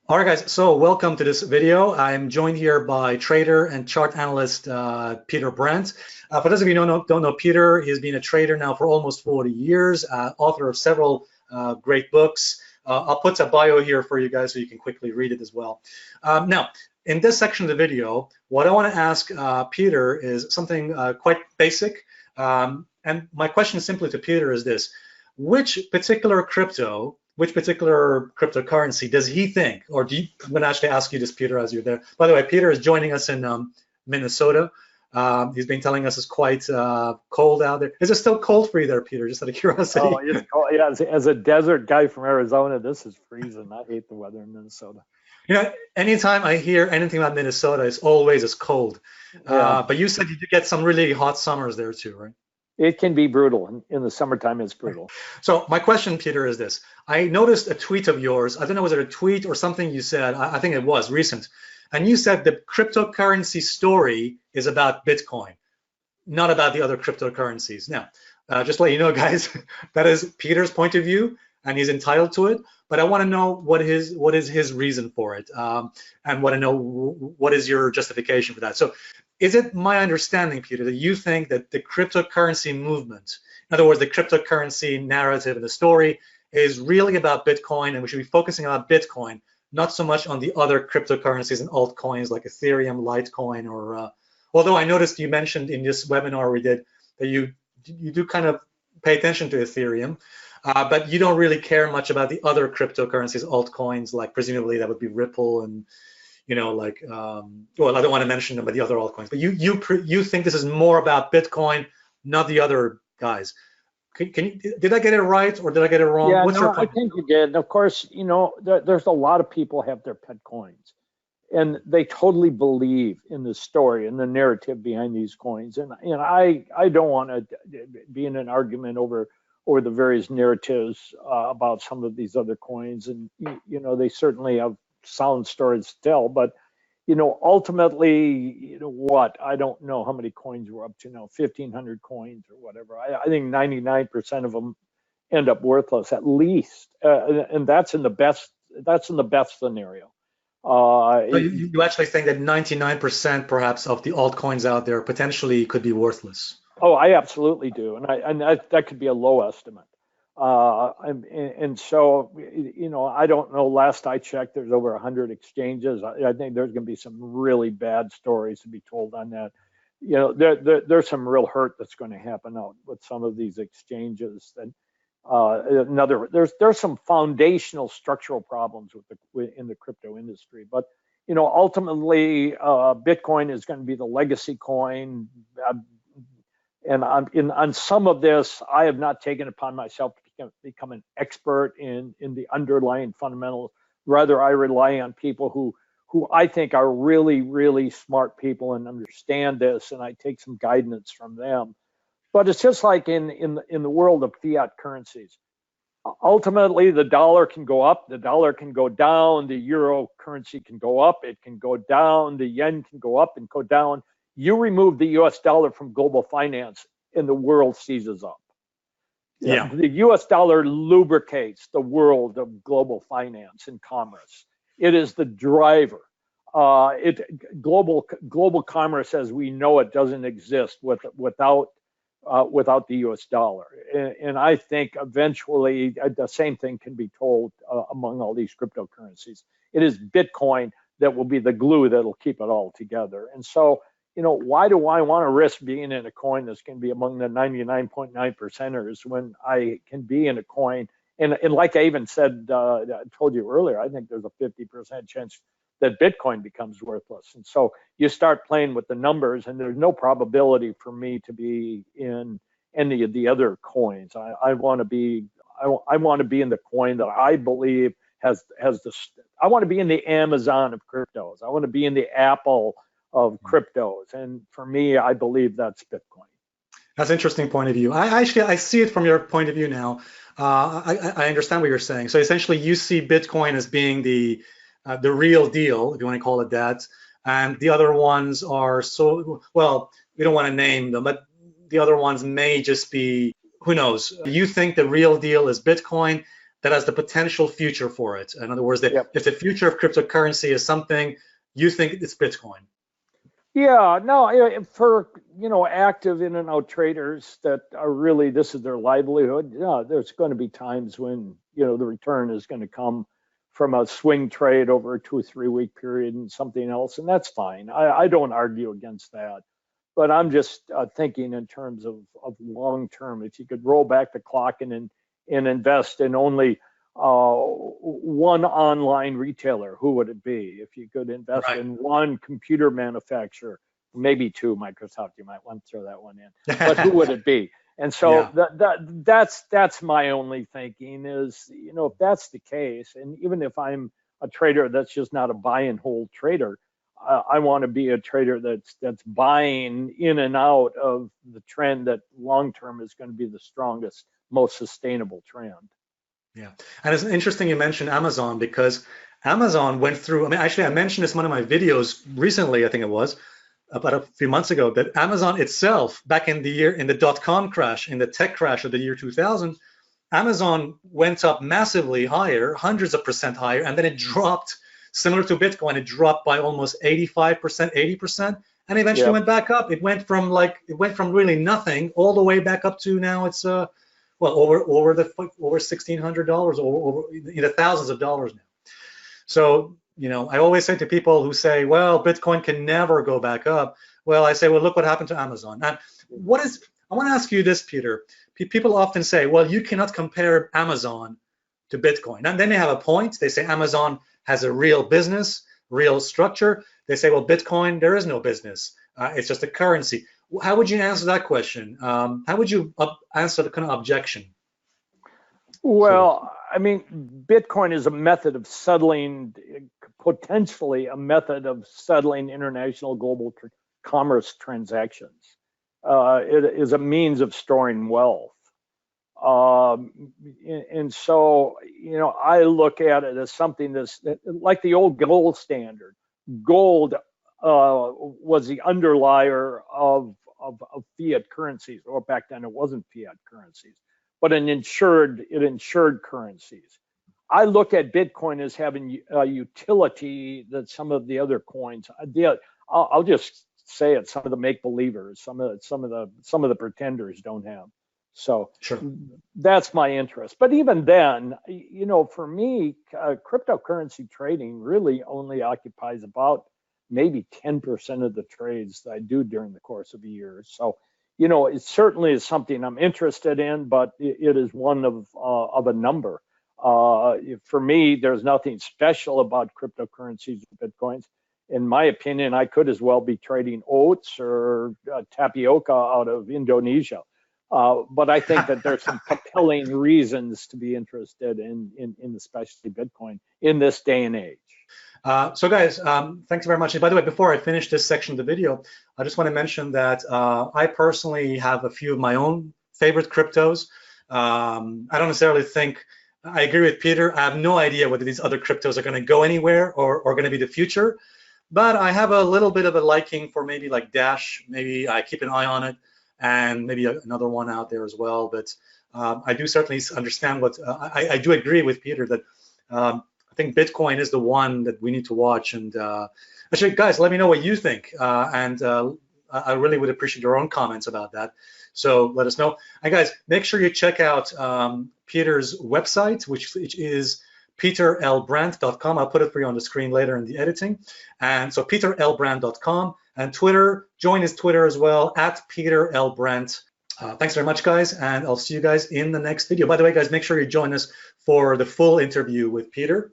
All right, guys, so welcome to this video. I'm joined here by trader and chart analyst Peter Brandt. For those of you who don't know Peter, he's been a trader now for almost 40 years, author of several great books. I'll put a bio here for you guys so you can quickly read it as well. Now, in this section of the video, what I want to ask Peter is something quite basic. And my question simply to Peter is this: which particular cryptocurrency does he think, or I'm going to actually ask you this, Peter, as you're there. By the way, Peter is joining us in Minnesota. He's been telling us it's quite cold out there. Is it still cold for you there, Peter, just out of curiosity? Oh, it's cold. Yeah, as a desert guy from Arizona, this is freezing. I hate the weather in Minnesota. You know, anytime I hear anything about Minnesota, it's always as cold. Yeah. But you said you did get some really hot summers there too, right? It can be brutal. In the summertime, it's brutal. So my question, Peter, is this. I noticed a tweet of yours. I don't know, was it a tweet or something you said? I think it was recent. And you said the cryptocurrency story is about Bitcoin, not about the other cryptocurrencies. Now, just to let you know, guys, that is Peter's point of view, and he's entitled to it. But I want to know what is his reason for it, and want to know what is your justification for that. So is it my understanding, Peter, that you think that the cryptocurrency movement, in other words, the cryptocurrency narrative and the story, is really about Bitcoin, and we should be focusing on Bitcoin, not so much on the other cryptocurrencies and altcoins like Ethereum, Litecoin, or although I noticed you mentioned in this webinar we did that you do kind of pay attention to Ethereum, but you don't really care much about the other cryptocurrencies, altcoins, like presumably that would be Ripple and, you know, like, well, I don't want to mention them, but the other altcoins. But you think this is more about Bitcoin, not the other guys. Did I get it right or did I get it wrong? Yeah, What's your point? I think you did. And of course, you know, there's a lot of people have their pet coins, and they totally believe in the story and the narrative behind these coins. And I don't want to be in an argument over the various narratives about some of these other coins. And you know, they certainly have sound stories to tell, but you know, ultimately, you know what? I don't know how many coins we're up to now, 1,500 coins or whatever. I think 99% of them end up worthless at least, and that's in the best. That's in the best scenario. So you actually think that 99% perhaps of the altcoins out there potentially could be worthless? Oh, I absolutely do, and that could be a low estimate. And so, you know, I don't know. Last I checked, there's over 100 exchanges. I think there's going to be some really bad stories to be told on that. You know, there's some real hurt that's going to happen out with some of these exchanges. And there's some foundational structural problems in the crypto industry. But you know, ultimately, Bitcoin is going to be the legacy coin. And on some of this, I have not taken upon myself to become an expert in the underlying fundamentals. Rather, I rely on people who I think are really, really smart people and understand this, and I take some guidance from them. But it's just like in the world of fiat currencies. Ultimately, the dollar can go up, the dollar can go down, the euro currency can go up, it can go down, the yen can go up and go down. You remove the US dollar from global finance and the world seizes up. Yeah. The US dollar lubricates the world of global finance and commerce. It is the driver. Global commerce as we know it doesn't exist without the US dollar. And I think eventually the same thing can be told among all these cryptocurrencies. It is Bitcoin that will be the glue that'll keep it all together. And so, you know, why do I want to risk being in a coin that's going to be among the 99.9%ers when I can be in a coin? And like I even said, I told you earlier, I think there's a 50% chance that Bitcoin becomes worthless. And so you start playing with the numbers, and there's no probability for me to be in any of the other coins. I want to be in the coin that I believe has the. I want to be in the Amazon of cryptos. I want to be in the Apple of cryptos, and for me, I believe that's Bitcoin. That's an interesting point of view. I see it from your point of view now. I understand what you're saying. So essentially, you see Bitcoin as being the real deal, if you want to call it that, and the other ones are well, we don't want to name them, but the other ones may just be, who knows. You think the real deal is Bitcoin, that has the potential future for it. In other words, that Yep. if the future of cryptocurrency is something, you think it's Bitcoin. Yeah, no, for active in and out traders that are really, this is their livelihood. Yeah, there's going to be times when the return is going to come from a swing trade over a 2 or 3 week period and something else, and that's fine. I don't argue against that, but I'm just thinking in terms of long term. If you could roll back the clock and invest in only one online retailer, who would it be? If you could invest Right. in one computer manufacturer, maybe two, Microsoft, you might want to throw that one in, but who would it be? And so Yeah. that's my only thinking is, if that's the case, and even if I'm a trader that's just not a buy and hold trader, I want to be a trader that's buying in and out of the trend that long term is going to be the strongest, most sustainable trend. Yeah, and it's interesting you mentioned Amazon, because Amazon went through, I mean, actually, I mentioned this in one of my videos recently, I think it was, about a few months ago, that Amazon itself, back in the dot-com crash, in the tech crash of the year 2000, Amazon went up massively higher, hundreds of percent higher, and then it dropped, similar to Bitcoin, it dropped by almost 85%, 80%, and eventually went back up. It went from really nothing all the way back up to now it's well, over $1,600, or over thousands of dollars now. So, I always say to people who say, well, Bitcoin can never go back up. Well, I say, well, look what happened to Amazon. And I want to ask you this, Peter. People often say, well, you cannot compare Amazon to Bitcoin. And then they have a point. They say Amazon has a real business, real structure. They say, well, Bitcoin, there is no business. It's just a currency. How would you answer that question? How would you answer the kind of objection? Well, I mean, Bitcoin is a method of settling, potentially a method of settling international global commerce transactions. It is a means of storing wealth. And so, I look at it as something that's like the old gold standard. Gold was the underlier of fiat currencies, or back then it wasn't fiat currencies, but it insured currencies. I look at Bitcoin as having a utility that some of the other coins, I'll just say it, some of the make-believers, some of the pretenders don't have. So sure, that's my interest. But even then, for me, cryptocurrency trading really only occupies about maybe 10% of the trades that I do during the course of a year. So, it certainly is something I'm interested in, but it is one of a number. For me, there's nothing special about cryptocurrencies or Bitcoins. In my opinion, I could as well be trading oats or tapioca out of Indonesia. But I think that there's some compelling reasons to be interested in especially Bitcoin in this day and age. So guys, thanks very much. And by the way, before I finish this section of the video, I just want to mention that I personally have a few of my own favorite cryptos. I don't necessarily think, I agree with Peter, I have no idea whether these other cryptos are going to go anywhere or going to be the future. But I have a little bit of a liking for maybe like Dash. Maybe I keep an eye on it, and maybe another one out there as well. But I do certainly understand what, I do agree with Peter that I think Bitcoin is the one that we need to watch. And actually, guys, let me know what you think. And I really would appreciate your own comments about that. So let us know. And guys, make sure you check out Peter's website, which is peterlbrandt.com. I'll put it for you on the screen later in the editing. And so peterlbrandt.com, and Twitter, join his Twitter as well, @PeterLBrandt. Thanks very much, guys, and I'll see you guys in the next video. By the way, guys, make sure you join us for the full interview with Peter.